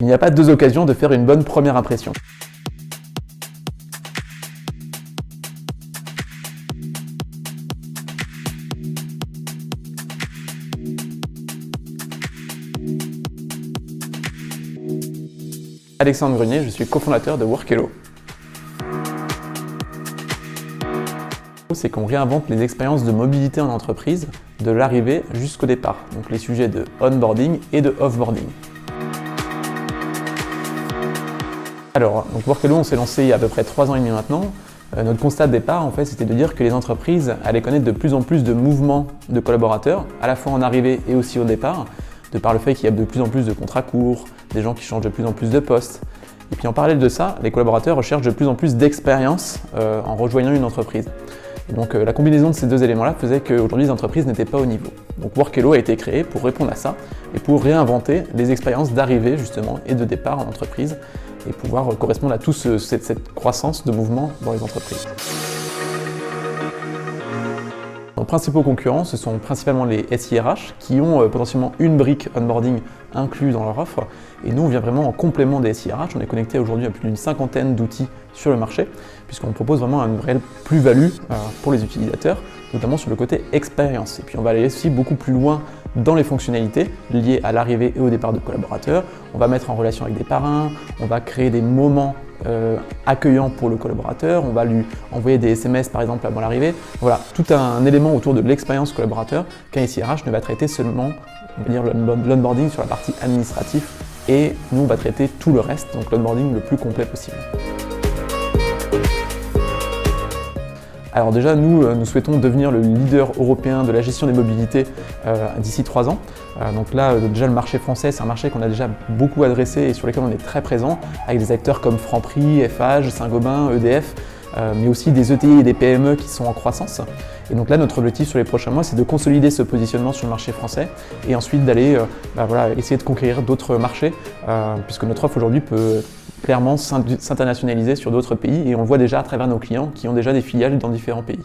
Il n'y a pas deux occasions de faire une bonne première impression. Alexandre Grunier, je suis cofondateur de Workello. C'est qu'on réinvente les expériences de mobilité en entreprise, de l'arrivée jusqu'au départ, donc les sujets de onboarding et de offboarding. Alors, Workello, on s'est lancé il y a à peu près 3 ans et demi maintenant. Notre constat de départ, en fait, c'était de dire que les entreprises allaient connaître de plus en plus de mouvements de collaborateurs, à la fois en arrivée et aussi au départ, de par le fait qu'il y a de plus en plus de contrats courts, des gens qui changent de plus en plus de postes. Et puis en parallèle de ça, les collaborateurs recherchent de plus en plus d'expérience en rejoignant une entreprise. Et donc la combinaison de ces deux éléments-là faisait qu'aujourd'hui les entreprises n'étaient pas au niveau. Donc Workello a été créé pour répondre à ça et pour réinventer les expériences d'arrivée justement et de départ en entreprise et pouvoir correspondre à toute cette croissance de mouvement dans les entreprises. Nos principaux concurrents, ce sont principalement les SIRH qui ont potentiellement une brique onboarding inclus dans leur offre. Et nous, on vient vraiment en complément des SIRH. On est connecté aujourd'hui à plus d'une 50aine d'outils sur le marché, puisqu'on propose vraiment une réelle plus-value pour les utilisateurs, notamment sur le côté expérience. Et puis on va aller aussi beaucoup plus loin dans les fonctionnalités liées à l'arrivée et au départ de collaborateurs. On va mettre en relation avec des parrains, on va créer des moments accueillant pour le collaborateur, on va lui envoyer des SMS par exemple avant l'arrivée. Voilà, tout un élément autour de l'expérience collaborateur qu'un SIRH ne va traiter seulement, on va dire, l'onboarding sur la partie administrative et nous on va traiter tout le reste, donc l'onboarding le plus complet possible. Alors déjà, nous souhaitons devenir le leader européen de la gestion des mobilités d'ici 3 ans. Donc là, déjà le marché français, c'est un marché qu'on a déjà beaucoup adressé et sur lequel on est très présent, avec des acteurs comme Franprix, FH, Saint-Gobain, EDF, mais aussi des ETI et des PME qui sont en croissance. Et donc là, notre objectif sur les prochains mois, c'est de consolider ce positionnement sur le marché français et ensuite d'aller essayer de conquérir d'autres marchés, puisque notre offre aujourd'hui peut clairement s'internationaliser sur d'autres pays et on le voit déjà à travers nos clients qui ont déjà des filiales dans différents pays.